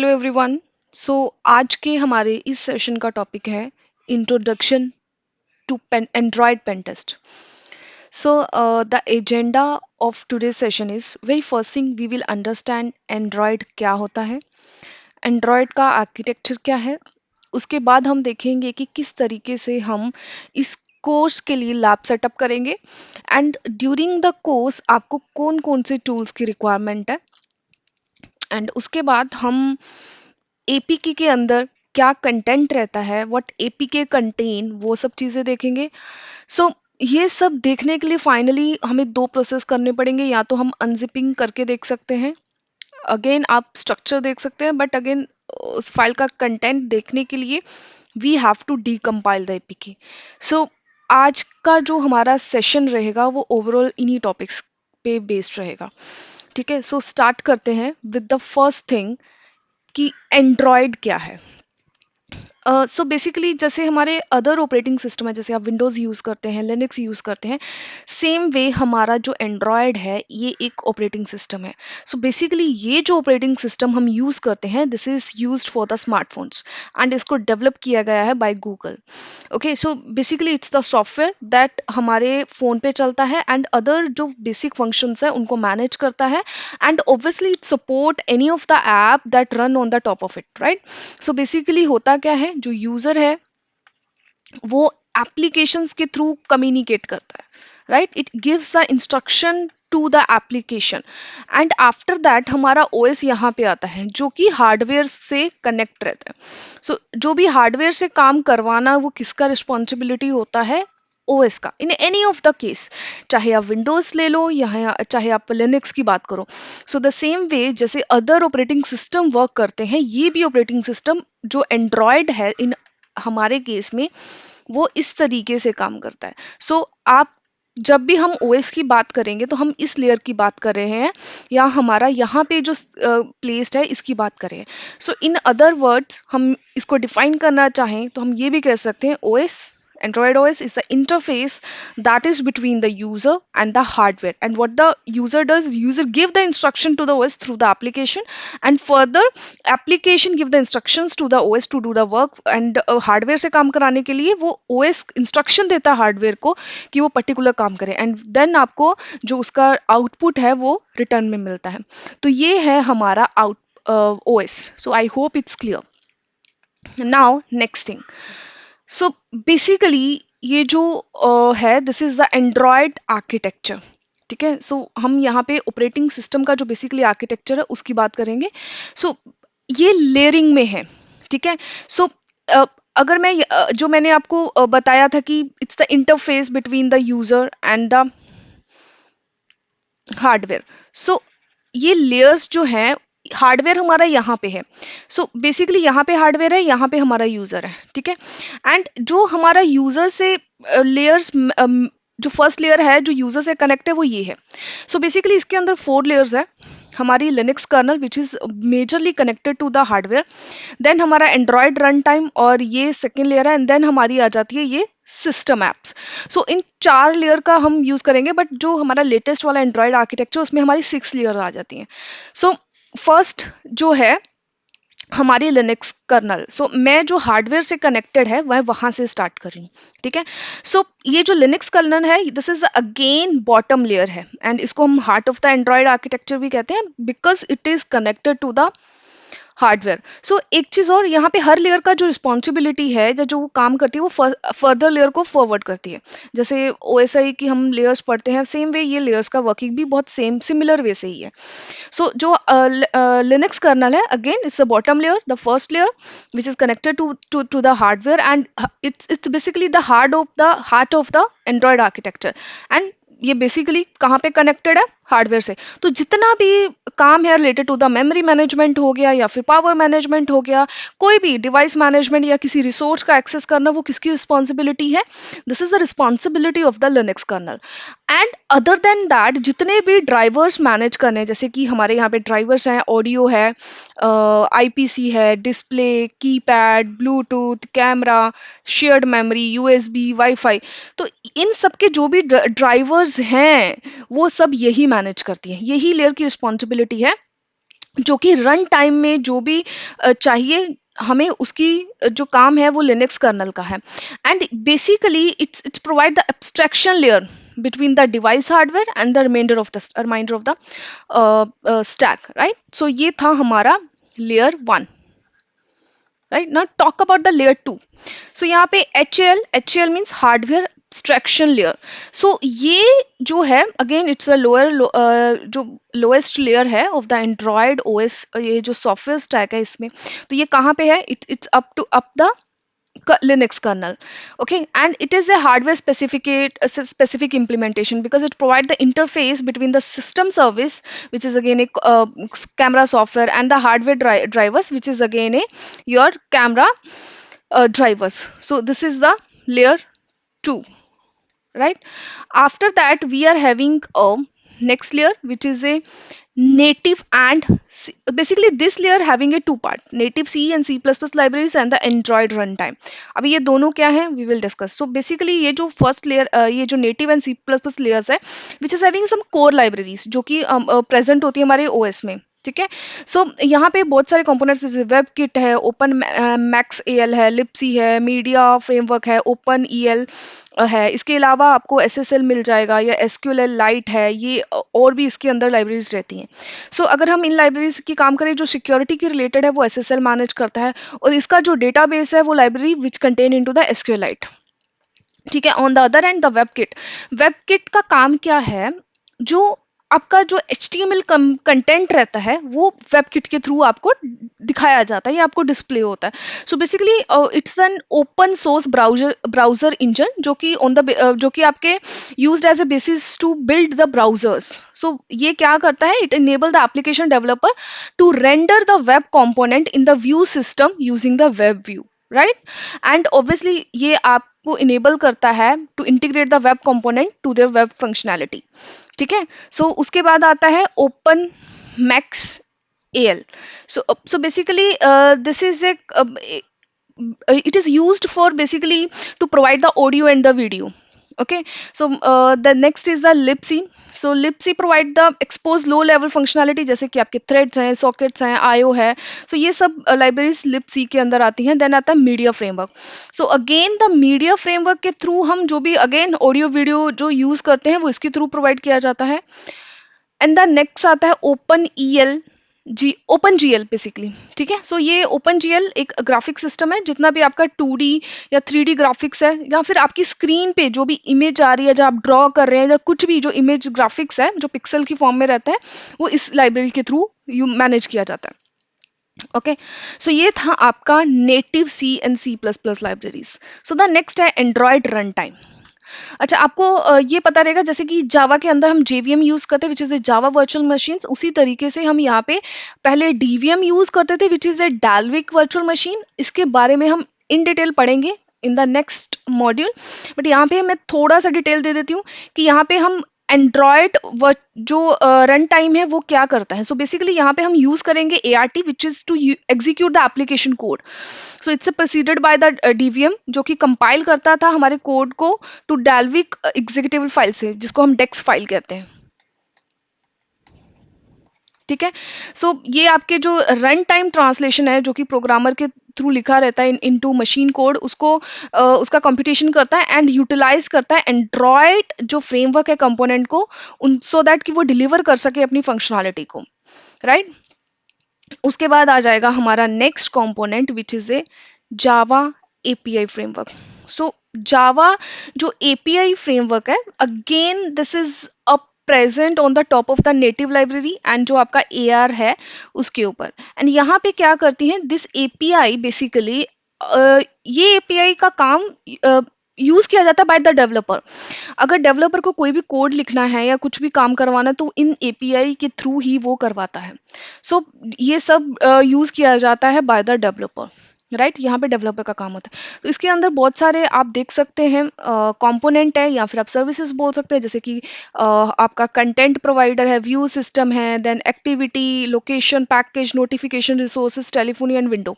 Hello everyone. सो आज के हमारे इस सेशन का टॉपिक है introduction to pen Android pen test. So the agenda of today's session is very first thing we will understand Android क्या होता है, Android का आर्किटेक्चर क्या है. उसके बाद हम देखेंगे कि किस तरीके से हम इस कोर्स के लिए लैब सेटअप करेंगे एंड ड्यूरिंग द कोर्स आपको कौन कौन से टूल्स की रिक्वायरमेंट है. एंड उसके बाद हम एपीके के अंदर क्या कंटेंट रहता है, व्हाट एपीके कंटेन, वो सब चीज़ें देखेंगे. सो ये सब देखने के लिए फाइनली हमें दो प्रोसेस करने पड़ेंगे. या तो हम अनजिपिंग करके देख सकते हैं, अगेन आप स्ट्रक्चर देख सकते हैं, बट अगेन उस फाइल का कंटेंट देखने के लिए we have to decompile the APK. So आज का जो हमारा सेशन रहेगा वो ओवरऑल इन्हीं टॉपिक्स पे बेस्ड रहेगा. ठीक है, सो स्टार्ट करते हैं विद द फर्स्ट थिंग कि एंड्रॉयड क्या है. सो बेसिकली जैसे हमारे अदर ऑपरेटिंग सिस्टम है, जैसे आप विंडोज़ यूज़ करते हैं, लिनक्स यूज़ करते हैं, सेम वे हमारा जो एंड्रॉयड है ये एक ऑपरेटिंग सिस्टम है. सो बेसिकली ये जो ऑपरेटिंग सिस्टम हम यूज़ करते हैं this is used for the smartphones and इसको डेवलप किया गया है by Google. Okay, so basically it's the software that हमारे फ़ोन पे चलता है एंड अदर जो बेसिक फंक्शंस है उनको मैनेज करता है and obviously it support any of the app that run on the top of it, right. So basically होता क्या है, जो यूज़र है वो एप्लीकेशंस के थ्रू कम्युनिकेट करता है, right. It gives the instruction to the application and after that हमारा ओएस यहाँ पे आता है जो कि हार्डवेयर से कनेक्ट रहता है. सो जो भी हार्डवेयर से काम करवाना वो किसका रिस्पॉन्सिबिलिटी होता है, ओएस का, in any of the case. चाहे आप विंडोज ले लो या चाहे आप लिनक्स की बात करो. सो द सेम वे जैसे अदर ऑपरेटिंग सिस्टम वर्क करते हैं, ये भी ऑपरेटिंग सिस्टम जो एंड्रॉयड है इन हमारे केस में वो इस तरीके से काम करता है. सो आप जब भी हम ओएस की बात करेंगे तो हम इस लेयर की बात कर रहे हैं या हमारा यहाँ पे जो प्लेस्ड है इसकी बात कर रहे हैं. सो इन अदर वर्ड्स हम इसको डिफाइन करना चाहें तो हम ये भी कह सकते हैं OS, Android OS is the interface that is between the user and the hardware. And what the user does, user give the instruction to the OS through the application, and further application give the instructions to the OS to do the work. And hardware से काम कराने के लिए वो OS instruction देता है hardware को कि वो particular काम करे. And then आपको जो उसका output है वो return में मिलता है. तो ये है हमारा OS. So I hope it's clear. Now next thing. So basically ये जो है this is the Android architecture. ठीक है, सो हम यहाँ पे ऑपरेटिंग सिस्टम का जो बेसिकली आर्किटेक्चर है उसकी बात करेंगे. सो ये लेयरिंग में है. ठीक है, सो अगर मैं जो मैंने आपको बताया था कि it's the interface between the user and the hardware. So ये लेयर्स जो हैं, हार्डवेयर हमारा यहाँ पे है. सो बेसिकली यहाँ पे हार्डवेयर है, यहाँ पे हमारा यूजर है. ठीक है, एंड जो हमारा यूजर से लेयर्स जो फर्स्ट लेयर है जो यूजर से कनेक्ट है वो ये है. सो बेसिकली इसके अंदर 4 लेयर्स है. हमारी Linux kernel which is majorly connected to the hardware, then हमारा एंड्रॉयड रन टाइम और ये सेकेंड लेयर है, एंड देन हमारी आ जाती है ये सिस्टम एप्स. सो इन 4 लेयर का हम यूज करेंगे, बट जो हमारा लेटेस्ट वाला एंड्रॉयड आर्किटेक्चर उसमें हमारी 6 लेयर आ जाती हैं. सो फर्स्ट जो है हमारी लिनक्स कर्नल. सो मैं जो हार्डवेयर से कनेक्टेड है वह वहां से स्टार्ट कर रही हूँ. ठीक है, सो ये जो लिनक्स कर्नल है this is again bottom layer है एंड इसको हम heart of the Android architecture भी कहते हैं because it is connected to the hardware. So एक चीज और, यहाँ पे हर लेयर का जो रिस्पॉन्सिबिलिटी है या जो वो काम करती है वो फर्दर लेयर को फॉरवर्ड करती है. जैसे ओएसआई की हम लेयर्स पढ़ते हैं, सेम वे ये लेयर्स का वर्किंग भी बहुत सेम सिमिलर वे से ही है. सो जो लिनक्स कर्नल है again it's a bottom layer, the first layer which is connected to the hardware and it's basically the heart of the Android architecture. And ये basically कहाँ पे connected है, hardware से. तो जितना भी काम है related to the memory management हो गया या फिर पावर मैनेजमेंट हो गया, कोई भी डिवाइस मैनेजमेंट या किसी रिसोर्स का एक्सेस करना, वो किसकी रिस्पॉन्सिबिलिटी है, this is the responsibility of the Linux kernel. And other than that जितने भी ड्राइवर्स मैनेज करने, जैसे कि हमारे यहाँ पे ड्राइवर्स हैं, ऑडियो है, आईपीसी है, display, keypad, Bluetooth, camera, shared memory, USB, wifi, तो इन सब के जो भी ड्राइवर्स हैं वो सब यही मैनेज करती है, यही लेयर की रिस्पॉन्सिबिलिटी है जो कि रन टाइम में जो भी चाहिए हमें उसकी जो काम है वो लिनक्स कर्नल का है। And basically it's provide the abstraction layer between the device hardware and the remainder of the stack, right? So ये था हमारा layer 1, right? Now talk about the layer 2. So यहाँ पे HAL means hardware abstraction layer. So ये जो है again it's a जो lowest layer है of the Android OS, ये जो software stack है इसमें, तो ये कहाँ पे है? It's up the Linux kernel. Okay, and it is a specific implementation because it provides the interface between the system service, which is again a camera software, and the hardware drivers, which is again a your camera drivers. So this is the layer 2, right? After that we are having a next layer, which is a native and basically this layer having a two part, native C and C++ libraries and the Android runtime. अभी ये दोनों क्या है we will discuss. So basically ये जो first layer ये जो native and C++ layers है which is having some core libraries जो कि present होती है हमारे OS में, ठीक है। सो यहाँ पे बहुत सारे कंपोनेंट्स जैसे वेब किट है, ओपन मैक्स एल है, लिपसी है, मीडिया फ्रेमवर्क है, ओपन ईएल है। इसके अलावा आपको एसएसएल मिल जाएगा या एसक्यूएल लाइट है, ये और भी इसके अंदर लाइब्रेरीज रहती हैं। सो अगर हम इन लाइब्रेरीज की काम करें जो सिक्योरिटी के रिलेटेड है वो एसएसएल मैनेज करता है, और इसका जो डेटाबेस है वो library which contain into the SQL light, ठीक है। On the other and the web kit का काम क्या है? जो आपका जो HTML कंटेंट रहता है वो वेब किट के थ्रू आपको दिखाया जाता है या आपको डिस्प्ले होता है। So basically it's an open source browser engine जो कि जो कि आपके used as a basis to build the browsers. So ये क्या करता है? It enable the application developer to render the web component in the view system using the web view, right. And obviously ये आपको इनेबल करता है to integrate the web component to their web functionality, ठीक है। So उसके बाद आता है open max L. So basically this is a it is used for basically to provide the audio and the video. Okay, so the next is the libc. So libc provide the exposed low level functionality जैसे कि आपके threads हैं, sockets हैं, IO है। so ये सब libraries libc के अंदर आती हैं। then आता है media framework. so again the media framework के through हम जो भी again audio video जो use करते हैं वो इसके through provide किया जाता है। एंड द नेक्स्ट आता है open EL open GL basically, ठीक है। सो ये ओपन जीएल एक ग्राफिक सिस्टम है, जितना भी आपका 2D या 3D ग्राफिक्स है या फिर आपकी स्क्रीन पे जो भी इमेज आ रही है जो आप ड्रॉ कर रहे हैं या कुछ भी जो इमेज ग्राफिक्स है जो पिक्सल की फॉर्म में रहता है वो इस लाइब्रेरी के थ्रू यू मैनेज किया जाता है। ओके, सो ये था आपका native C and C++ libraries. So the next है एंड्रॉयड रन टाइम। अच्छा, आपको ये पता रहेगा जैसे कि जावा के अंदर हम जेवीएम यूज करते हैं which is a Java virtual machines, उसी तरीके से हम यहाँ पे पहले डीवीएम यूज करते थे विच is A Dalvik virtual machine. इसके बारे में हम इन डिटेल पढ़ेंगे in the next module, but यहाँ पे मैं थोड़ा सा डिटेल दे देती हूँ कि यहाँ पे हम एंड्रॉयड जो रन टाइम है वो क्या करता है। सो बेसिकली यहाँ पे हम यूज करेंगे ART which is to execute the application code. So it's proceeded by the DVM जो कि कंपाइल करता था हमारे कोड को टू डालविक एग्जीक्यूटेबल फाइल से, जिसको हम डेक्स फाइल कहते हैं, ठीक है। सो ये आपके जो रन टाइम ट्रांसलेशन है जो कि प्रोग्रामर के थ्रू लिखा रहता है इनटू मशीन कोड, उसको उसका कंप्यूटेशन करता है एंड यूटिलाइज करता है एंड्रॉयड जो फ्रेमवर्क है कंपोनेंट को, उन सो दैट कि वो डिलीवर कर सके अपनी फंक्शनैलिटी को, राइट। उसके बाद आ जाएगा हमारा next component which is a Java API framework. So Java जो API फ्रेमवर्क है again this is a present on the top of the native library and जो आपका AR है उसके ऊपर। एंड यहाँ पे क्या करती है दिस API बेसिकली, ये API का काम यूज किया जाता है बाय द डेवलपर। अगर डेवलपर को कोई भी कोड लिखना है या कुछ भी काम करवाना है तो इन API के थ्रू ही वो करवाता है। सो ये सब यूज किया जाता है बाय द डेवलपर, राइट। यहाँ पे डेवलपर का काम होता है। तो इसके अंदर बहुत सारे आप देख सकते हैं कंपोनेंट है या फिर आप सर्विसेज बोल सकते हैं, जैसे कि आपका कंटेंट प्रोवाइडर है, व्यू सिस्टम है, then activity, location, package, notification, resources, telephony and window.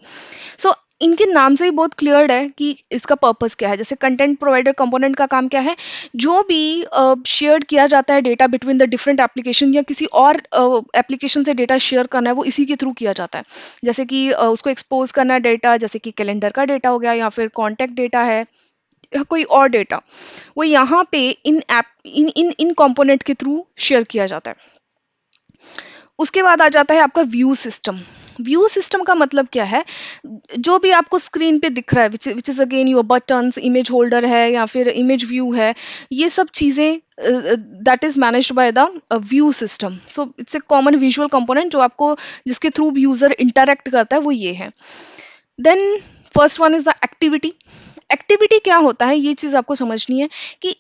So इनके नाम से ही बहुत क्लियर है कि इसका पर्पस क्या है। जैसे कंटेंट प्रोवाइडर कंपोनेंट का काम क्या है, जो भी शेयर किया जाता है data between the different application या किसी और एप्लीकेशन से डेटा शेयर करना है वो इसी के थ्रू किया जाता है। जैसे कि उसको एक्सपोज करना डेटा, जैसे कि कैलेंडर का डेटा हो गया या फिर कॉन्टैक्ट डेटा है या कोई और डेटा, वो यहाँ पे in app in in in component के थ्रू शेयर किया जाता है। उसके बाद आ जाता है आपका व्यू सिस्टम। व्यू सिस्टम का मतलब क्या है, जो भी आपको स्क्रीन पे दिख रहा है which is again your buttons, image holder है या फिर इमेज व्यू है, ये सब चीज़ें that is managed by the view system. So it's a common visual component जो आपको जिसके थ्रू यूजर इंटरेक्ट करता है वो ये है। Then first one is the activity. Activity क्या होता है ये चीज़ आपको समझनी है कि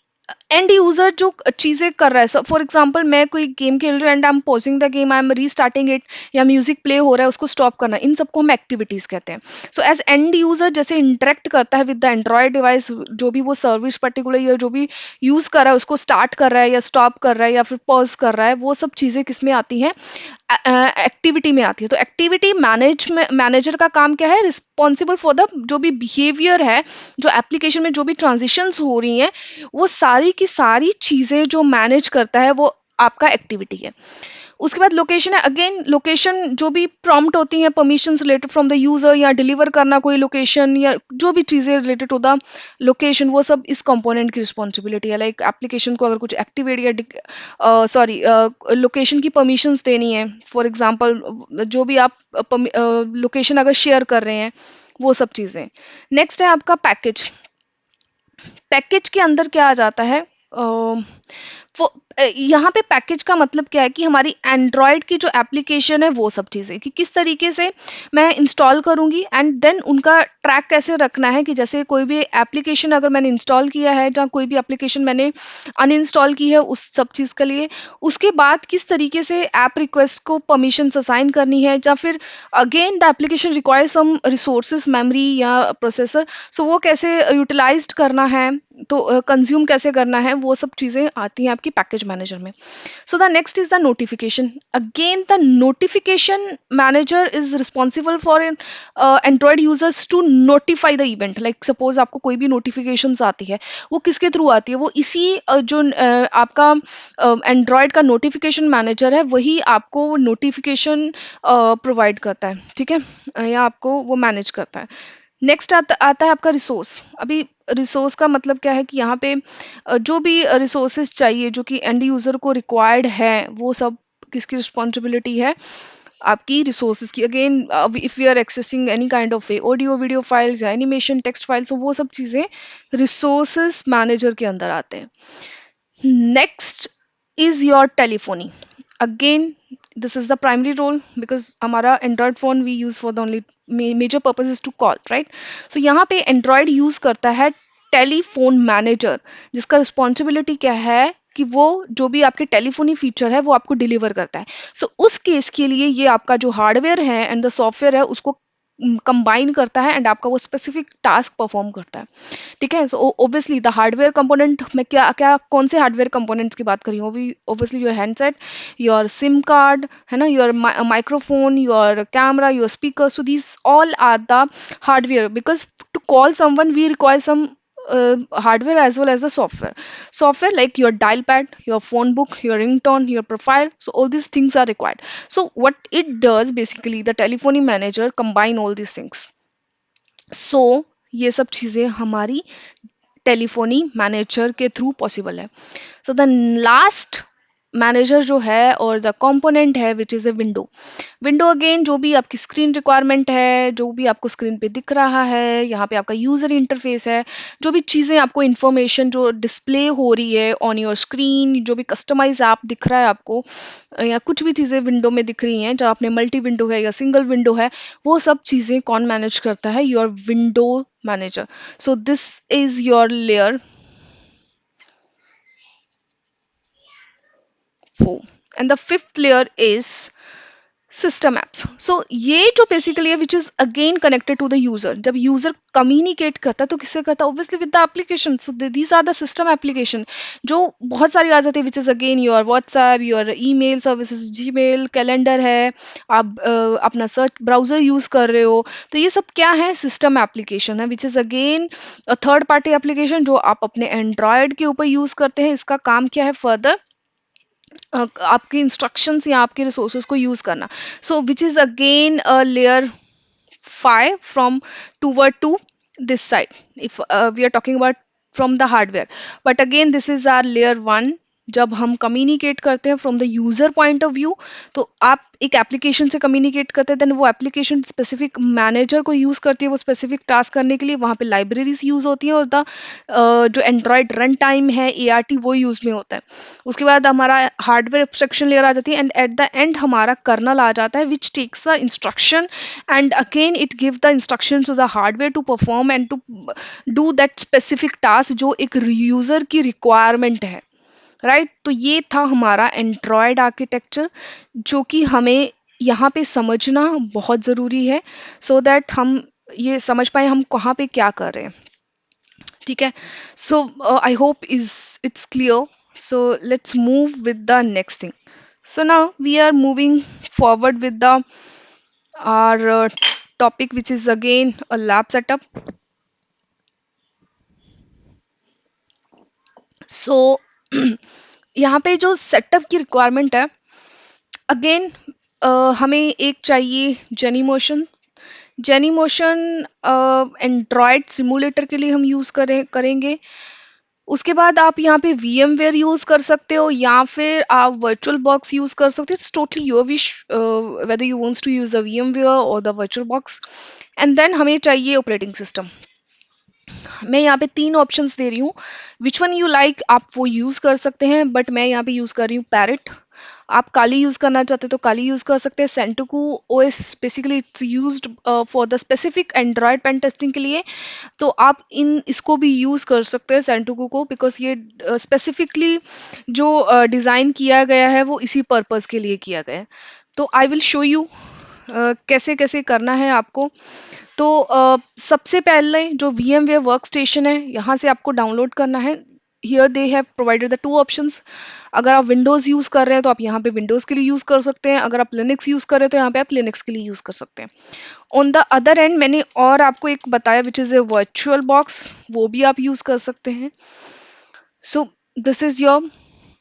एंड यूजर जो चीज़ें कर रहा है, फॉर एग्जांपल मैं कोई गेम खेल रही हूँ and I M pausing the game, I am restarting it, या म्यूजिक प्ले हो रहा है उसको स्टॉप करना, इन सबको हम एक्टिविटीज कहते हैं। सो एज एंड यूजर जैसे इंटरेक्ट करता है विद द एंड्रॉयड डिवाइस, जो भी वो सर्विस पर्टिकुलर या जो भी यूज कर रहा है उसको स्टार्ट कर रहा है या स्टॉप कर रहा है या फिर पॉज कर रहा है, वो सब चीज़ें किस में आती हैं, एक्टिविटी में आती है। तो एक्टिविटी मैनेजर का काम क्या है, रिस्पॉन्सिबल फॉर द जो भी बिहेवियर है, जो एप्लीकेशन में जो भी ट्रांजिशंस हो रही हैं, वो सारी की सारी चीज़ें जो मैनेज करता है वो आपका एक्टिविटी है। उसके बाद लोकेशन है, अगेन लोकेशन जो भी प्रॉम्प्ट होती हैं, permissions related from the user या डिलीवर करना कोई लोकेशन या जो भी चीज़ें रिलेटेड टू द लोकेशन, वो सब इस कंपोनेंट की रिस्पॉन्सिबिलिटी है। लाइक एप्लीकेशन को अगर कुछ एक्टिवेट या सॉरी लोकेशन की परमिशंस देनी है, फॉर एग्जांपल जो भी आप लोकेशन अगर शेयर कर रहे हैं, वो सब चीज़ें। नेक्स्ट है आपका पैकेज। पैकेज के अंदर क्या आ जाता है, वो यहाँ पे पैकेज का मतलब क्या है कि हमारी एंड्रॉयड की जो एप्लीकेशन है वो सब चीज़ें कि किस तरीके से मैं इंस्टॉल करूँगी एंड देन उनका ट्रैक कैसे रखना है, कि जैसे कोई भी एप्लीकेशन अगर मैंने इंस्टॉल किया है या कोई भी एप्लीकेशन मैंने अनइंस्टॉल की है उस सब चीज़ के लिए, उसके बाद किस तरीके से ऐप रिक्वेस्ट को परमिशन असाइन करनी है, या फिर again the application require some resources memory या प्रोसेसर, सो वो कैसे यूटिलाइज्ड करना है, तो कंज्यूम कैसे करना है, वो सब चीज़ें आती हैं आपकी पैकेज मैनेजर में। So the next is the notification. Again the notification manager is responsible for Android users to notify the event. Like suppose आपको कोई भी नोटिफिकेशंस आती है, वो किसके थ्रू आती है, वो इसी जो आपका एंड्रॉयड का नोटिफिकेशन मैनेजर है वही आपको नोटिफिकेशन प्रोवाइड करता है, ठीक है, या आपको वो मैनेज करता है। नेक्स्ट आता है आपका रिसोर्स। अभी रिसोर्स का मतलब क्या है कि यहाँ पे जो भी रिसोर्सेज चाहिए जो कि एंड यूज़र को रिक्वायर्ड है, वो सब किसकी रिस्पॉन्सिबिलिटी है, आपकी रिसोर्सेज की। Again if you are accessing any kind of a audio video files या एनिमेशन टेक्स्ट फाइल्स, वो सब चीज़ें रिसोर्सेज मैनेजर के अंदर आते हैं। Next is your telephony. Again this is the primary role because हमारा Android phone we use for the only major purpose is to call, right. So यहाँ पे एंड्रॉयड यूज करता है टेलीफोन मैनेजर, जिसका रिस्पॉन्सिबिलिटी क्या है कि वो जो भी आपके टेलीफोनी फीचर है वो आपको डिलीवर करता है। सो उस केस के लिए ये आपका जो हार्डवेयर है एंड द सॉफ्टवेयर है उसको कंबाइन करता है एंड आपका वो स्पेसिफिक टास्क परफॉर्म करता है, ठीक है। So obviously the hardware component में क्या क्या कौन से हार्डवेयर कंपोनेंट्स की बात करी हूँ, obviously your handset, your SIM card है ना, your microphone, your camera, your speaker, so these all are the hardware because to call someone we require some hardware as well as the software like your dial pad, your phone book, your ringtone, your profile, so all these things are required. So what it does basically, the telephony manager combine all these things. सो ये सब चीज़ें हमारी telephony manager के through possible है। So the last manager जो है और the component है which is a window. Window again जो भी आपकी स्क्रीन रिक्वायरमेंट है, जो भी आपको स्क्रीन पे दिख रहा है, यहाँ पे आपका यूज़र इंटरफेस है, जो भी चीज़ें आपको इन्फॉर्मेशन जो डिस्प्ले हो रही है ऑन योर स्क्रीन, जो भी कस्टमाइज ऐप दिख रहा है आपको, या कुछ भी चीज़ें विंडो में दिख रही हैं, जहाँ आपने मल्टी विंडो है या सिंगल विंडो है, वो सब चीज़ें कौन मैनेज करता है, your window manager. So this is your layer 4 and the fifth layer is system apps, so ये जो बेसिकली है which is again connected to the user. जब यूजर कम्युनिकेट करता है तो किससे करता है? Obviously with the application. So these are the system application जो बहुत सारी आ जाती है, which is again your WhatsApp, your email services, Gmail, calendar है, आप अपना सर्च ब्राउजर यूज कर रहे हो, तो ये सब क्या है? सिस्टम एप्लीकेशन है, which is again third party application जो आप अपने एंड्रॉयड के ऊपर यूज करते हैं। इसका काम क्या है? फर्दर आपके इंस्ट्रक्शंस या आपके रिसोर्सेज को यूज करना। So which is again a layer 5 from toward to this side, if we are talking about from the hardware, but again this is our layer 1। जब हम कम्युनिकेट करते हैं from the user point of view, तो आप एक application से communicate करते हैं, देन वो एप्लीकेशन स्पेसिफिक मैनेजर को यूज करती है वो स्पेसिफिक टास्क करने के लिए, वहाँ पे लाइब्रेरीज यूज होती हैं, और द जो एंड्रॉयड रन टाइम है, ART, वो यूज में होता है। उसके बाद हमारा हार्डवेयर एब्स्ट्रक्शन लेयर आ जाती है, एंड एट द एंड हमारा कर्नल आ जाता है, which takes the instruction and again it give the instruction to the hardware to perform and to do that specific task जो एक यूजर की रिक्वायरमेंट है, राइट। तो ये था हमारा एंड्रॉयड आर्किटेक्चर, जो कि हमें यहाँ पे समझना बहुत ज़रूरी है, सो दैट हम ये समझ पाए हम कहाँ पे क्या कर रहे हैं, ठीक है। So I hope is it's clear. So let's move with the next thing. So now we are moving forward with the our topic, which is again a lab setup. So यहाँ पे जो सेटअप की requirement है, again हमें एक चाहिए जेनीमोशन। जेनीमोशन Android simulator के लिए हम यूज़ करेंगे। उसके बाद आप यहाँ पे VMware यूज़ कर सकते हो या फिर आप वर्चुअल बॉक्स यूज़ कर सकते हो। It's totally your wish whether you wants to use the VMware और the virtual box. And then हमें चाहिए ऑपरेटिंग सिस्टम। मैं यहाँ पे 3 ऑप्शंस दे रही हूँ, विच वन यू लाइक आप वो यूज़ कर सकते हैं, बट मैं यहाँ पे यूज़ कर रही हूँ पैरेट। आप काली यूज़ करना चाहते हैं तो काली यूज़ कर सकते हैं। Santoku OS basically it's used for the specific Android pen testing के लिए, तो आप इसको भी यूज़ कर सकते हैं सेंटोकू को, बिकॉज ये स्पेसिफिकली जो डिज़ाइन किया गया है वो इसी पर्पज़ के लिए किया गया है। तो आई विल शो यू कैसे कैसे करना है आपको। तो सबसे पहले जो VMware वर्क स्टेशन है, यहाँ से आपको डाउनलोड करना है। Here they have provided the 2 options. अगर आप विंडोज़ यूज़ कर रहे हैं तो आप यहाँ पे विंडोज़ के लिए यूज़ कर सकते हैं, अगर आप लिनक्स यूज़ कर रहे हैं तो यहाँ पे आप लिनक्स के लिए यूज़ कर सकते हैं। ऑन द अदर एंड मैंने और आपको एक बताया which is a virtual box, वो भी आप यूज़ कर सकते हैं। सो this is your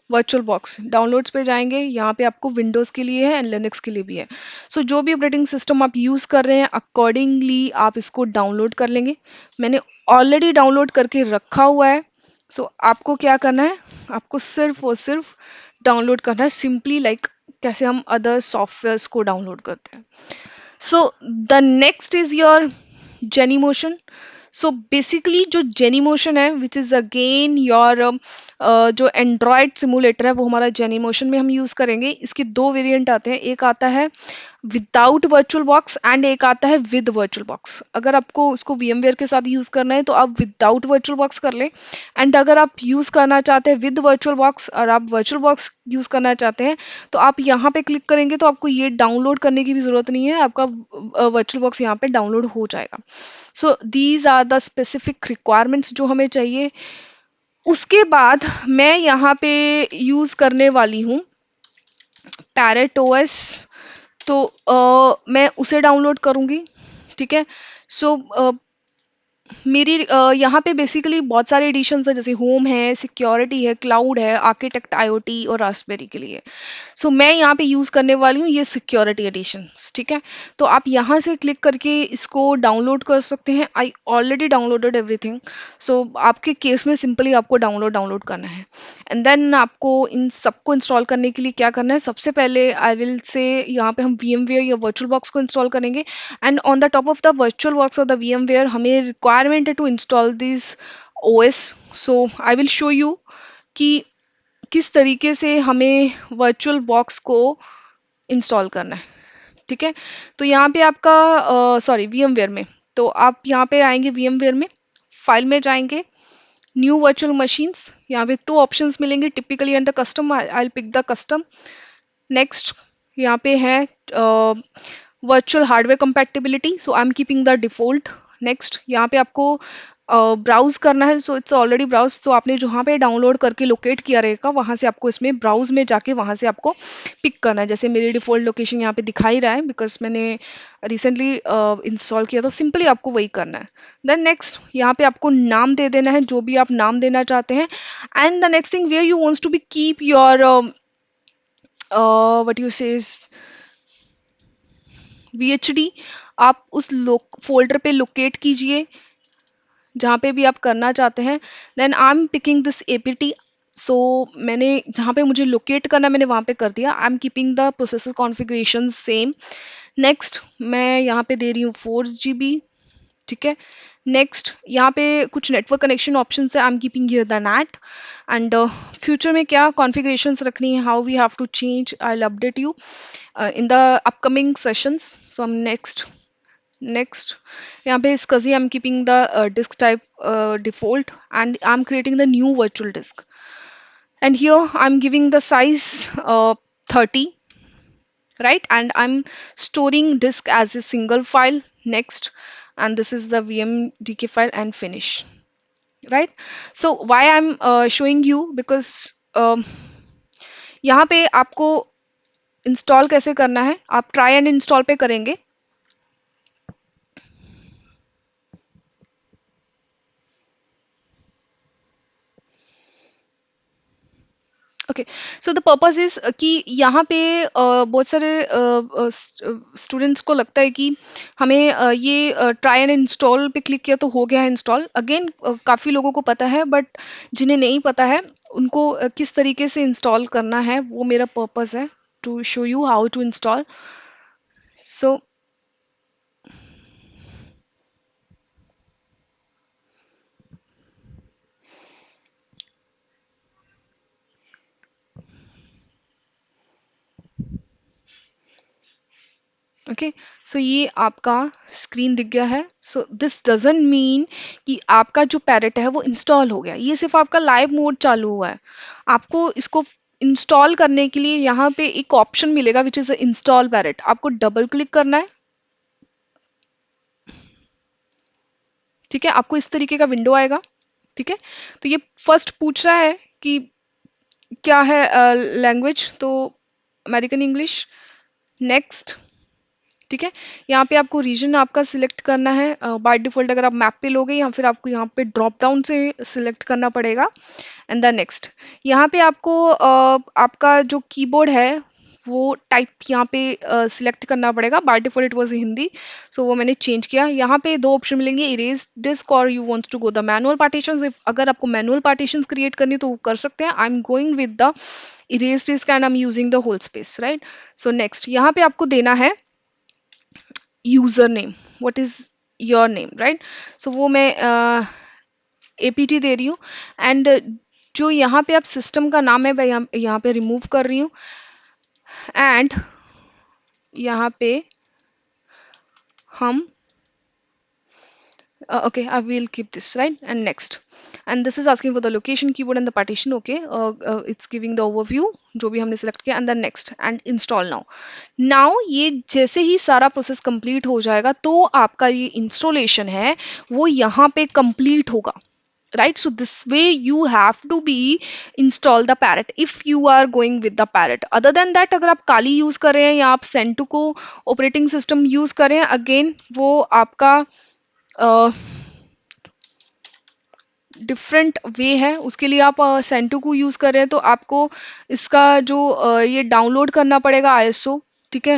virtual box. Downloads पे जाएंगे, यहाँ पे आपको विंडोज़ के लिए है एंड लिनक्स के लिए भी है। सो जो भी ऑपरेटिंग सिस्टम आप यूज़ कर रहे हैं अकॉर्डिंगली आप इसको डाउनलोड कर लेंगे। मैंने ऑलरेडी डाउनलोड करके रखा हुआ है। सो आपको क्या करना है? आपको सिर्फ और सिर्फ डाउनलोड करना है, सिंपली लाइक कैसे हम अदर सॉफ्टवेयर्स को डाउनलोड करते हैं। So the next is your Genymotion. So basically जो जेनीमोशन है विच इज़ अगेन योर जो एंड्रॉयड सिमुलेटर है वो हमारा जेनीमोशन में हम यूज़ करेंगे। इसके 2 वेरिएंट आते हैं, एक आता है विदाउट वर्चुअल बॉक्स एंड एक आता है विद वर्चुअल बॉक्स। अगर आपको उसको VMware के साथ यूज़ करना है तो आप विदाउट वर्चुअल बॉक्स कर लें, एंड अगर आप यूज़ करना चाहते हैं विद वर्चुअल बॉक्स और आप वर्चुअल बॉक्स यूज़ करना चाहते हैं तो आप यहाँ पे क्लिक करेंगे तो आपको ये डाउनलोड करने की भी ज़रूरत नहीं है, आपका वर्चुअल बॉक्स यहाँ पे डाउनलोड हो जाएगा। So these are the specific requirements जो हमें चाहिए। उसके बाद मैं यहाँ पे यूज़ करने वाली हूँ पैरेट OS, तो मैं उसे डाउनलोड करूँगी, ठीक है। सो मेरी यहाँ पे बेसिकली बहुत सारे एडिशंस हैं, जैसे होम है, सिक्योरिटी है, क्लाउड है, आर्किटेक्ट IoT और रास्पबेरी के लिए। सो मैं यहाँ पे यूज़ करने वाली हूँ ये सिक्योरिटी एडिशन, ठीक है। तो आप यहाँ से क्लिक करके इसको डाउनलोड कर सकते हैं। I already downloaded everything. So आपके केस में सिंपली आपको डाउनलोड डाउनलोड करना है, एंड देन आपको इन सबको इंस्टॉल करने के लिए क्या करना है? सबसे पहले आई विल से यहाँ पे हम VMware या वर्चुअल बॉक्स को इंस्टॉल करेंगे, and on the top of the virtual box और द VMware हमें रिक्वायरमेंट है to install this OS। So I will show you कि किस तरीके से हमें वर्चुअल बॉक्स को इंस्टॉल करना है, ठीक है। तो यहाँ पे आपका सॉरी VMware में, तो आप यहाँ पे आएंगे VMware में, फाइल में जाएंगे, न्यू वर्चुअल मशीन्स, यहाँ पे 2 ऑप्शंस मिलेंगे, typically and the custom. I pick the custom. Next, यहाँ पे है virtual hardware compatibility, so I am keeping the default. Next यहाँ पे आपको ब्राउज करना है, सो इट्स ऑलरेडी ब्राउज, तो आपने जहाँ पे डाउनलोड करके लोकेट किया रहेगा वहाँ से आपको इसमें ब्राउज में जाके वहाँ से आपको पिक करना है। जैसे मेरी डिफॉल्ट लोकेशन यहाँ पे दिखा ही रहा है बिकॉज मैंने रिसेंटली इंस्टॉल किया, तो सिंपली आपको वही करना है। देन नेक्स्ट यहाँ पे आपको नाम दे देना है जो भी आप नाम देना चाहते हैं। And the next thing where you wants to be keep your what you says VHD, आप उस फोल्डर पे लोकेट कीजिए जहाँ पे भी आप करना चाहते हैं। Then I am picking this APT, so मैंने जहाँ पे मुझे लोकेट करना मैंने वहाँ पे कर दिया। आई am keeping the processor configuration same. Next मैं यहाँ पे दे रही हूँ 4 GB, ठीक है। नेक्स्ट यहाँ पे कुछ नेटवर्क कनेक्शन ऑप्शन है, I am keeping here the net. And future में क्या कॉन्फ़िगरेशंस रखनी है, how we have to change, I will update you in the upcoming sessions. So I'm next यहाँ पे SCSI I'm keeping the disk type default, and I'm creating the new virtual disk, and here I'm giving the size 30, right, and I'm storing disk as a single file. Next, and this is the VMDK file, and finish, right. So why I'm showing you, because यहाँ पे आपको install कैसे करना है, आप try and install पे करेंगे। Okay, so the purpose is कि यहाँ पे बहुत सारे स्टूडेंट्स को लगता है कि हमें ये ट्राई एंड इंस्टॉल पे क्लिक किया तो हो गया है इंस्टॉल। अगेन काफ़ी लोगों को पता है, बट जिन्हें नहीं पता है उनको किस तरीके से इंस्टॉल करना है, वो मेरा पर्पस है, to show you how to install. So okay, so ये आपका स्क्रीन दिख गया है। सो दिस डजंट मीन कि आपका जो पैरेट है वो इंस्टॉल हो गया, ये सिर्फ आपका लाइव मोड चालू हुआ है। आपको इसको इंस्टॉल करने के लिए यहाँ पे एक ऑप्शन मिलेगा विच इज इंस्टॉल पैरेट, आपको डबल क्लिक करना है, ठीक है। आपको इस तरीके का विंडो आएगा, ठीक है। तो ये फर्स्ट पूछ रहा है कि क्या है लैंग्वेज, तो अमेरिकन इंग्लिश। नेक्स्ट, ठीक है। यहाँ पे आपको रीजन आपका सिलेक्ट करना है, बाय डिफॉल्ट अगर आप मैप पे लोगे या फिर आपको यहाँ पे ड्रॉप डाउन से सिलेक्ट करना पड़ेगा। एंड द नेक्स्ट, यहाँ पे आपको आपका जो कीबोर्ड है वो टाइप यहाँ पे सिलेक्ट करना पड़ेगा। By default it was Hindi, so वो मैंने चेंज किया। यहाँ पे दो ऑप्शन मिलेंगे, इरेज डिस्क और you wants to go the manual partitions. अगर आपको मैनुअल पार्टीशंस क्रिएट करनी तो वो कर सकते हैं। I am going with the erase disk and I am using the whole space, right. So next यहाँ पे आपको देना है user name, what is your name, right. So वो मैं APT दे रही हूँ। एंड जो यहाँ पे आप सिस्टम का नाम है मैं यहाँ पे रिमूव कर रही हूँ। एंड यहाँ पे हम okay, I will keep this, right. And next, and this is asking for the location, keyboard and the partition, okay. It's giving the overview जो भी हमने select किया, and then next and install now ये जैसे ही सारा process complete हो जाएगा तो आपका ये इंस्टॉलेशन है वो यहाँ पे कंप्लीट होगा, right. So this way you have to be install the parrot if you are going with the parrot. Other than that अगर आप काली यूज कर रहे हैं या आप सेंटू को ऑपरेटिंग सिस्टम यूज कर रहे हैं, अगेन वो आपका डिफरेंट वे है। उसके लिए आप सेंटू को यूज़ कर रहे हैं तो आपको इसका जो ये डाउनलोड करना पड़ेगा ISO, ठीक है।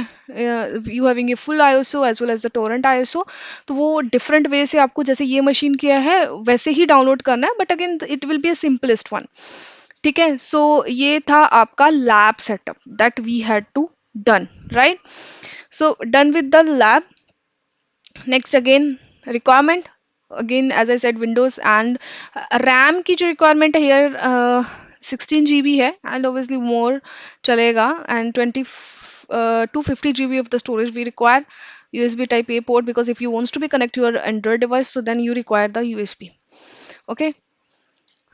You having a full ISO as well as the torrent ISO, तो वो डिफरेंट वे से आपको जैसे ये मशीन किया है वैसे ही डाउनलोड करना है, but again it will be a simplest one, ठीक है। सो ये था आपका lab setup that we had to done, right. So done with the lab. Next again requirement, again as I said Windows and RAM की जो requirement है here 16 GB है, and obviously more चलेगा। And 250 GB of the storage we require, USB type A port, because if you wants to be connect your Android device, so then you require the USB, okay.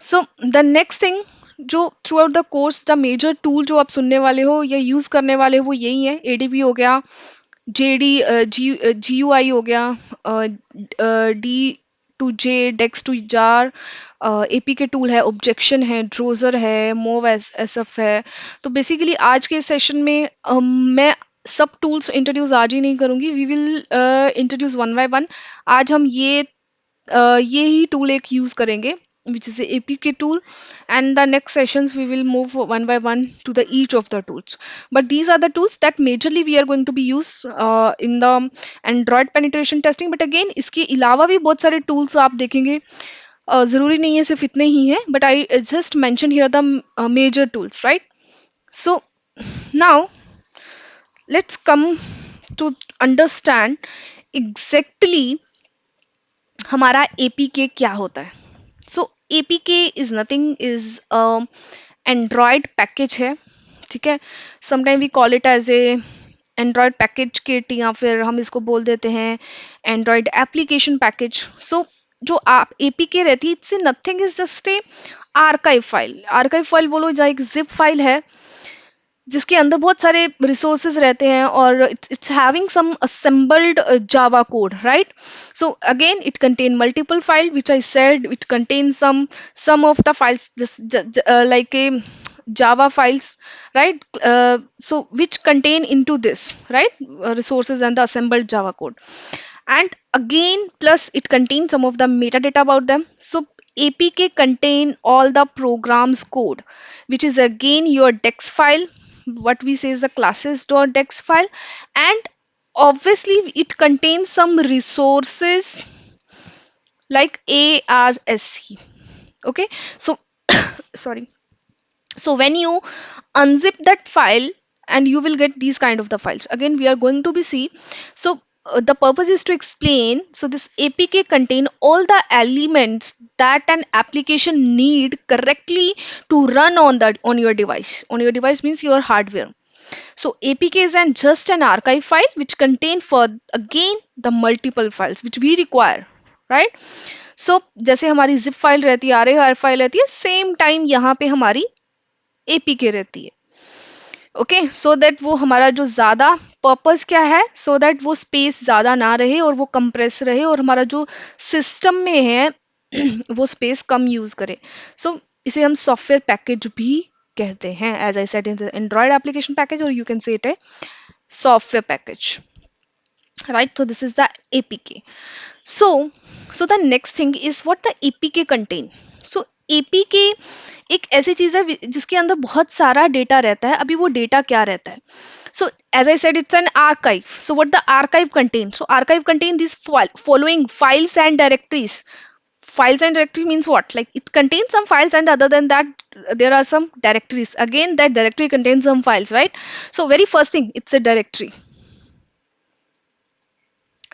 So the next thing, जो throughout the course the major tool जो आप सुनने वाले हो या use करने वाले हो वो यही है। एडीबी हो गया, जेडी जीयूआई हो गया, D to J dex to jar, APK tool है, ऑब्जेक्शन है, ड्रोजर है, मोव एस एस एफ है। तो बेसिकली आज के सेशन में मैं सब टूल्स इंट्रोड्यूस आज ही नहीं करूंगी, we will introduce one by one. आज हम ये ही टूल एक यूज करेंगे which is the APK tool, and the next sessions we will move one by one to the each of the tools. But these are the tools that majorly we are going to be used in the Android penetration testing. But again इसके अलावा भी बहुत सारे tools आप देखेंगे, ज़रूरी नहीं है सिर्फ इतने ही हैं, but I just mentioned here the major tools, right? So now let's come to understand exactly हमारा APK क्या होता है। So APK is nothing, is Android package है, ठीक है। Sometime we call it as a Android package kit, या फिर हम इसको बोल देते हैं एंड्रॉयड एप्लीकेशन पैकेज। सो जो आप एपीके रहती है, it's nothing, is just a archive file. Archive file बोलो या एक जिप फाइल है जिसके अंदर बहुत सारे रिसोर्सेज रहते हैं, और it's having some assembled Java code, right? So again it contain multiple file which I said, it contain some of the files like a java files, right? So which contain into this, right, resources and the assembled java code. And again plus it contains some of the metadata about them. So apk contain all the programs code, which is again your dex file, what we say is the classes.dex file. And obviously it contains some resources like ARSC. Okay, so sorry. So when you unzip that file, and you will get these kind of the files. Again we are going to be see. So the purpose is to explain. So this apk contain all the elements that an application need correctly to run on that on your device. On your device means your hardware. So APK is just an archive file which contain for again the multiple files which we require, right? So जैसे हमारी zip file रहती है, RAR file रहती है, same time यहाँ पे हमारी APK रहती है। ओके, सो दैट वो हमारा जो ज़्यादा पर्पस क्या है, सो दैट वो स्पेस ज़्यादा ना रहे और वो कंप्रेस रहे, और हमारा जो सिस्टम में है वो स्पेस कम यूज़ करे। सो इसे हम सॉफ्टवेयर पैकेज भी कहते हैं, as I said in the Android application package, और यू कैन से इट है software package, right? So this is the apk. So the next thing is what the apk contain. So apk एक ऐसी चीज है जिसके अंदर बहुत सारा डेटा रहता है। अभी वो डेटा क्या रहता है? So as I said, it's an archive. So what the archive contains? So archive contain these following files and directories. Files and directory means what? Like it contains some files, and other than that there are some directories. Again that directory contains some files, right? So very first thing, it's a directory.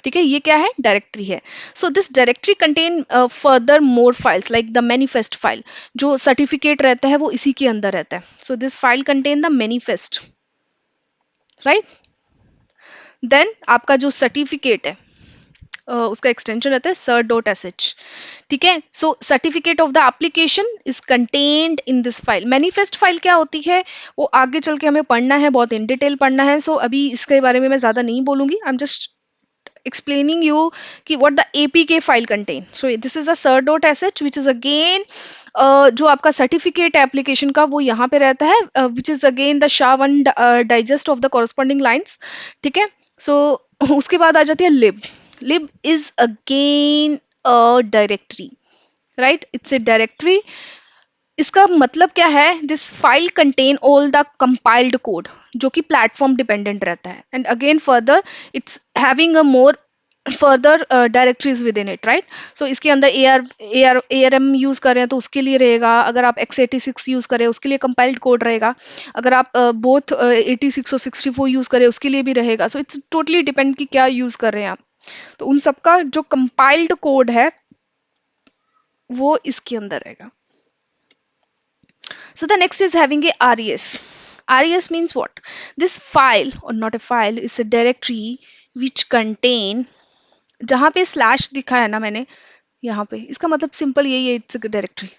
ठीक है, ये क्या है? Directory है। So this directory contain further more files like the manifest file. जो certificate रहता है वो इसी के अंदर रहता है। So this file contain the manifest, right? Then आपका जो सर्टिफिकेट है उसका एक्सटेंशन रहता है cert.sh, ठीक है। So certificate of the application is contained in this file. Manifest file क्या होती है वो आगे चल के हमें पढ़ना है, बहुत इन डिटेल पढ़ना है। सो अभी इसके बारे में मैं ज्यादा नहीं बोलूंगी, I am just explaining you कि what the APK file contain. So this is the cert.sh which is again जो आपका सर्टिफिकेट है एप्लीकेशन का वो यहाँ पे रहता है, which is again the SHA-1 digest of the corresponding lines, ठीक है। So उसके बाद आ जाती है lib. Lib is again a directory, right? It's a directory. इसका मतलब क्या है? This file contain all the compiled code जो कि प्लेटफॉर्म डिपेंडेंट रहता है, and again further it's having a more further directories with in it, right? So इसके अंदर ARM यूज कर रहे हैं तो उसके लिए रहेगा, अगर आप x86 यूज करें उसके लिए कंपाइल्ड कोड रहेगा, अगर आप बोथ 86 और 64 यूज करें उसके लिए भी रहेगा। सो इट्स टोटली डिपेंड कि क्या यूज कर रहे हैं आप। तो उन सबका जो कंपाइल्ड कोड है वो इसके अंदर रहेगा। So the next is having a RES. RES means what? This file or not a file is a directory which contain, जहाँ पे स्लैश दिखा है ना मैंने यहाँ पे, इसका मतलब सिंपल यही है, इट्स अ डायरेक्टरी,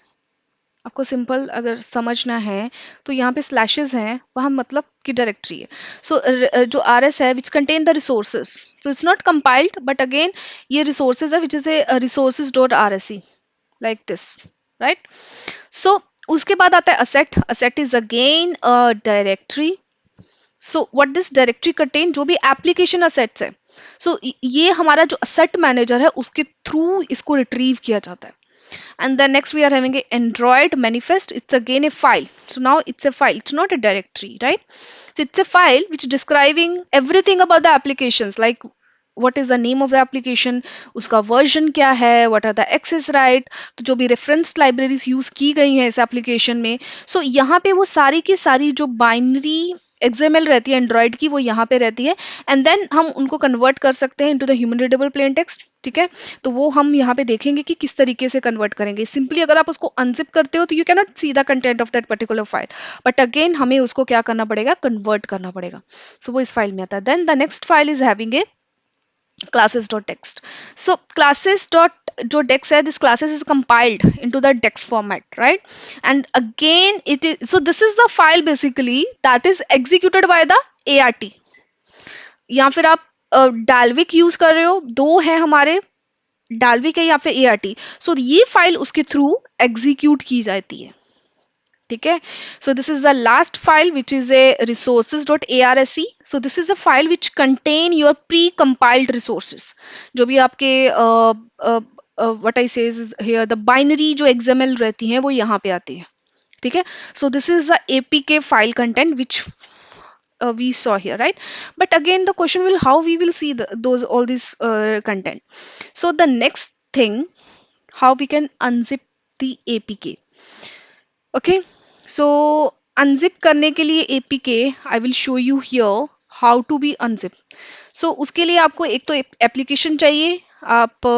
आपको सिंपल अगर समझना है तो यहाँ पे स्लैशेस हैं, वहाँ मतलब की डायरेक्टरी है। सो जो आर एस है which contain the resources, so it's not compiled but again ये रिसोर्सेज है which is a resources dot R S C, like this, right. So उसके बाद आता है asset. Asset is again a directory. So what this directory contain, जो भी application assets है, so ये हमारा जो असेट मैनेजर है उसके थ्रू इसको रिट्रीव किया जाता है। And then next we are having a Android manifest. It's again a file. So now it's a file. It's not a directory, right? So it's a file which is describing everything about the applications, like what is the name of the application, उसका version क्या है, what are the access right, तो जो भी reference libraries use की गई हैं इस application में, so यहाँ पे वो सारी की सारी जो binary XML रहती है एंड्रॉयड की वो यहाँ पे रहती है, एंड देन हम उनको कन्वर्ट कर सकते हैं into the human readable plain text. ठीक है, तो वो हम यहाँ पे देखेंगे कि किस तरीके से कन्वर्ट करेंगे। सिंपली अगर आप उसको अनजिप करते हो तो you can not see the content of that particular file, but again हमें उसको क्या करना पड़ेगा, कन्वर्ट करना पड़ेगा। सो वो इस फाइल में आता है। Then the next file is having a classes.txt. So classes.dex है, this classes is compiled into the dex format, right? And again it is, so this is the file basically that is executed by the ART, या फिर आप Dalvik use कर रहे हो, दो है हमारे, डालविक है या फिर ART। सो ये फाइल उसके थ्रू एग्जीक्यूट की जाती है। ठीक है, so this is the last file which is A resources.arsc। So this is a file which contain your pre compiled resources, जो भी आपके व्हाट आई से हियर द बाइनरी जो XML रहती हैं वो यहाँ पे आती है। ठीक है, so this is the APK file content which we saw here, right? But again the question will, how we will see those all this content. So the next thing, how we can unzip the APK. Okay, so unzip करने के लिए APK I will show you here how to be unzip. So उसके लिए आपको एक तो application चाहिए। आप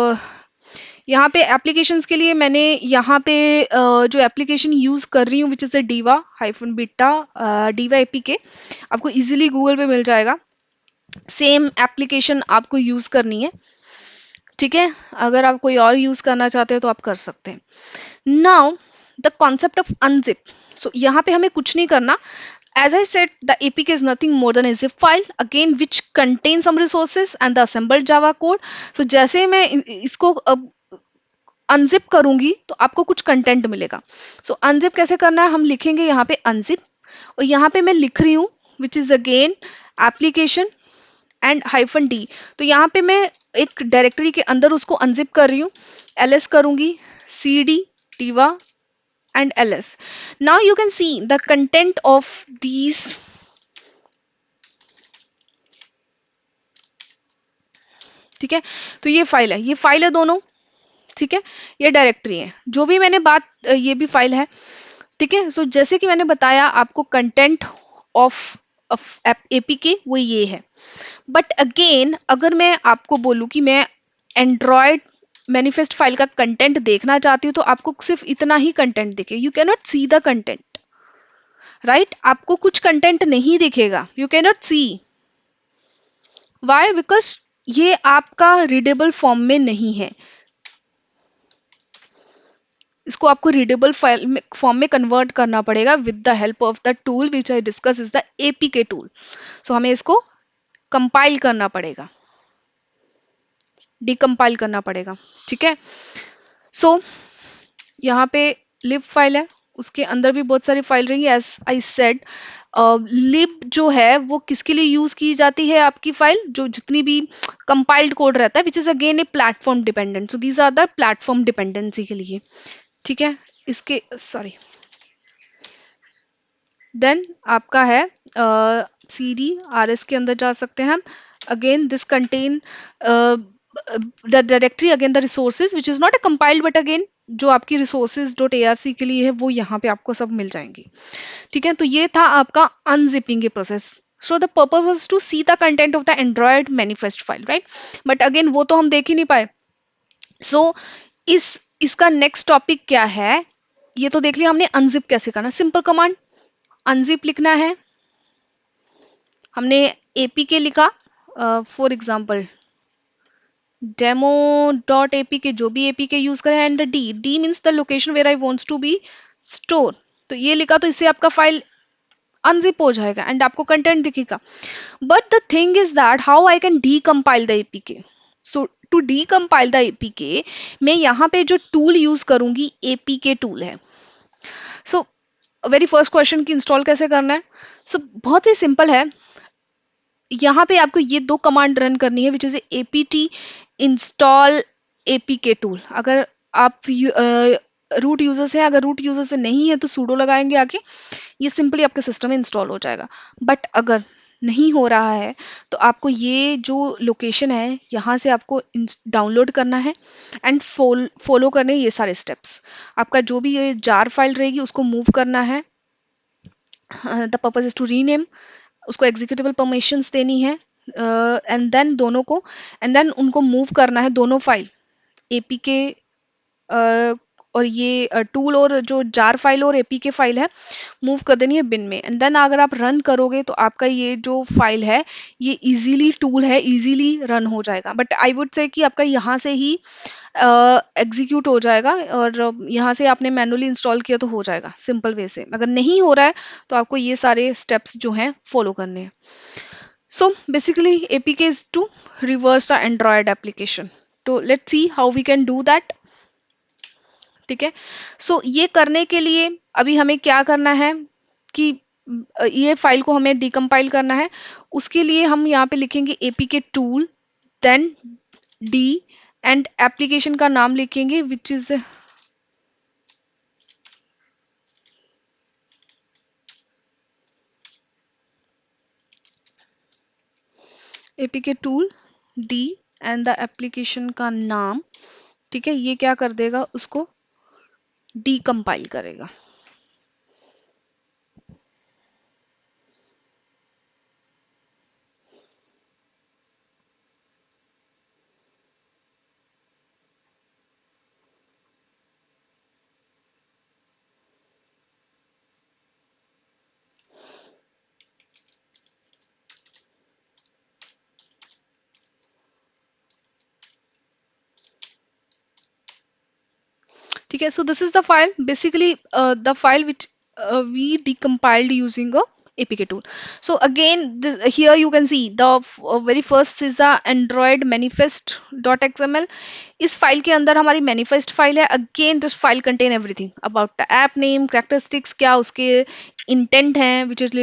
यहाँ पे एप्लीकेशंस के लिए मैंने यहाँ पे जो एप्लीकेशन यूज़ कर रही हूँ which is the diva hyphen beta diva APK, आपको इजीली गूगल पे मिल जाएगा। सेम एप्लीकेशन आपको यूज़ करनी है। ठीक है, अगर आप कोई और यूज़ करना चाहते हैं तो आप कर सकते हैं। Now the concept of unzip, so यहाँ पे हमें कुछ नहीं करना। As I said, the APK is nothing more than a zip file again which contains some resources and the assembled Java code. So जैसे मैं इसको अनजिप करूंगी तो आपको कुछ कंटेंट मिलेगा। सो अनजिप कैसे करना है, हम लिखेंगे यहाँ पे अनजिप, और यहाँ पे मैं लिख रही हूँ विच is again application and hyphen D. तो यहाँ पे मैं एक डायरेक्टरी के अंदर उसको अनजिप कर रही हूँ। ls करूंगी cd diva and ls. Now you can see the content of these, ठीक है, तो ये फाइल है दोनों। ठीक है, ये डायरेक्टरी है, जो भी मैंने बात ये भी फाइल है। ठीक है, सो जैसे कि मैंने बताया आपको कंटेंट ऑफ एपीके वो ये है। बट अगेन अगर मैं आपको बोलूं कि मैं एंड्रॉयड मैनिफेस्ट फाइल का कंटेंट देखना चाहती हूँ तो आपको सिर्फ इतना ही कंटेंट दिखे, you can not see the content, right? आपको कुछ कंटेंट नहीं दिखेगा, you can not see. Why? Because ये आपका रीडेबल फॉर्म में नहीं है। इसको आपको रीडेबल फाइल में फॉर्म में कन्वर्ट करना पड़ेगा with the help of the tool which I discuss is the APK tool. So हमें इसको कंपाइल करना पड़ेगा, डिकम्पाइल करना पड़ेगा। ठीक है, सो यहाँ पे लिब फाइल है, उसके अंदर भी बहुत सारी फाइल रहेंगी। एज आई सेड लिब जो है वो किसके लिए यूज की जाती है, आपकी फाइल जो जितनी भी कंपाइल्ड कोड रहता है which is again a platform dependent. So these are the platform dependency के लिए। ठीक है, इसके सॉरी देन आपका है सी डी आर एस के अंदर जा सकते हैं हम। Again this contain the directory again the resources which is not a compiled but again जो आपकी रिसोर्सेज डॉट ARC के लिए है वो यहाँ पे आपको सब मिल जाएंगी। ठीक है, तो ये था आपका unzipping process. So the purpose was to see the content of the Android manifest file, right? But again वो तो हम देख ही नहीं पाए। सो इसका नेक्स्ट टॉपिक क्या है, ये तो देख लिया हमने अनजिप कैसे करना। सिंपल कमांड अनजिप लिखना है, हमने APK लिखा, फॉर एग्जाम्पल demo.apk, जो भी APK यूज करें, and D means the location where I wants to be store, तो ये लिखा तो इससे आपका फाइल अनजिप हो जाएगा एंड आपको कंटेंट दिखेगा. But the thing is that how I can decompile the APK. So to decompile the APK, मैं यहाँ पे जो टूल यूज करूंगी एपीके टूल है. सो वेरी फर्स्ट क्वेश्चन की इंस्टॉल कैसे करना है. सो बहुत ही सिंपल है. यहाँ पे आपको ये दो कमांड रन करनी है which is APT install APK tool. अगर आप रूट यूजर से, अगर रूट यूजर से नहीं है तो सूडो लगाएंगे आके, ये सिंपली आपके सिस्टम में इंस्टॉल हो जाएगा. बट अगर नहीं हो रहा है तो आपको ये जो लोकेशन है यहाँ से आपको डाउनलोड करना है एंड फॉलो करने हैं ये सारे स्टेप्स. आपका जो भी ये जार फाइल रहेगी उसको मूव करना है. The purpose is to rename, उसको एग्जीक्यूटेबल परमिशंस देनी है एंड देन दोनों को, एंड देन उनको मूव करना है दोनों फाइल एपीके और ये टूल और जो जार फाइल और एपीके फाइल है मूव कर देनी है बिन में. एंड देन अगर आप रन करोगे तो आपका ये जो फाइल है ये इजीली टूल है इजीली रन हो जाएगा. बट आई वुड से कि आपका यहाँ से ही एग्जीक्यूट हो जाएगा और यहाँ से आपने मैनुअली इंस्टॉल किया तो हो जाएगा सिंपल वे से. अगर नहीं हो रहा है तो आपको ये सारे स्टेप्स जो हैं फॉलो करने हैं. So basically APK is to reverse the Android application. तो let's see how we can do that. ठीक है. सो ये करने के लिए अभी हमें क्या करना है कि ये फाइल को हमें डिकम्पाइल करना है. उसके लिए हम यहाँ पे लिखेंगे APK tool, then D and application का नाम लिखेंगे which is APK tool D and the application का नाम. ठीक है, ये क्या कर देगा, उसको डीकम्पाइल करेगा. ठीक है. So this is the file, basically the file which we decompiled using a apk tool. So again here you can see the very first is the android manifest.xml. इस फाइल के अंदर हमारी मैनिफेस्ट फाइल है. Again this file contain everything about the app name, characteristics, क्या उसके intent हैं, which is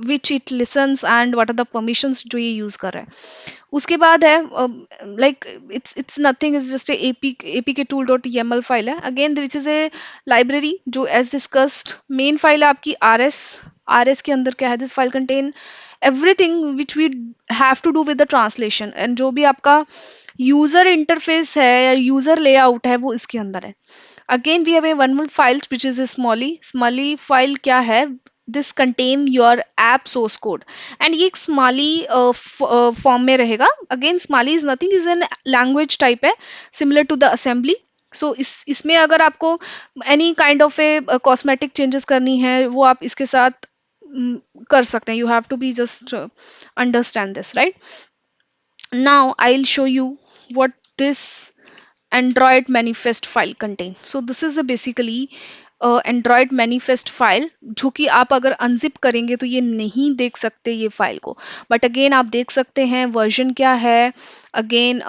which it listens and what are the permissions जो ये यूज कर रहा है. उसके बाद है like it's nothing, is just APK tool dot YAML file है. Again which is a library जो एज डिस्कस्ड मेन फाइल है आपकी आर एस के अंदर क्या है, this file contain everything which we have to do with the translation. And जो भी आपका यूजर इंटरफेस है या यूजर लेआउट है वो इसके अंदर है. Again we have a one more file which is a smali file. क्या है, this contain your app source code. And ये एक स्मॉली फॉर्म में रहेगा. Again smali is nothing, is an language type है similar to the assembly. So इसमें अगर आपको any kind of a cosmetic changes करनी है वो आप इसके साथ कर सकते हैं. You have to be just understand this, right. Now I'll show you what this Android manifest file contain. So this is a basically Android manifest file जो कि आप अगर अनजिप करेंगे तो ये नहीं देख सकते ये फाइल को. बट अगेन आप देख सकते हैं वर्जन क्या है, अगेन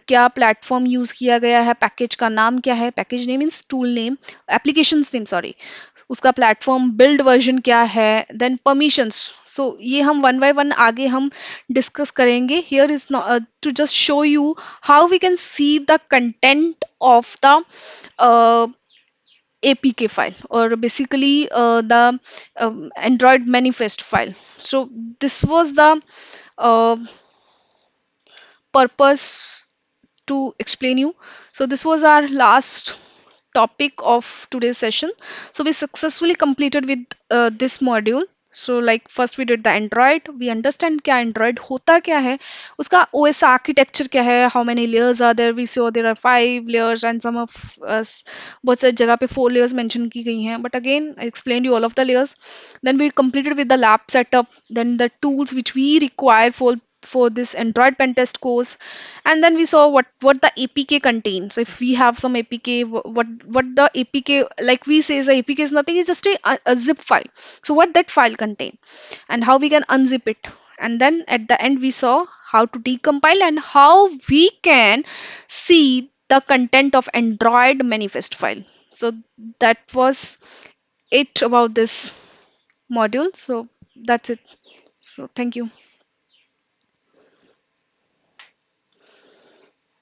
क्या प्लेटफॉर्म यूज किया गया है, पैकेज का नाम क्या है, package name means tool name, application name sorry, उसका प्लेटफॉर्म बिल्ड वर्जन क्या है, देन परमिशंस. सो ये हम वन बाय वन आगे हम डिस्कस करेंगे. Here is to just show you how we can see the content of the APK file or basically the Android manifest file. So this was the uh, purpose to explain you. So this was our last topic of today's session. So we successfully completed with this module. So like first we did the Android, we understand क्या Android होता क्या है, उसका OS architecture क्या है, how many layers are there, we saw there are 5 layers and some of us बहुत सारी जगह पे 4 layers mention की गई हैं. But again I explained you all of the layers. Then we completed with the lab setup, then the tools which we require for for this Android pen test course. And then we saw what the APK contains. If we have some APK, what the APK, like we say, the APK is nothing, it's just a zip file. So what that file contain and how we can unzip it. And then at the end we saw how to decompile and how we can see the content of Android manifest file. So that was it about this module. So that's it. So thank you.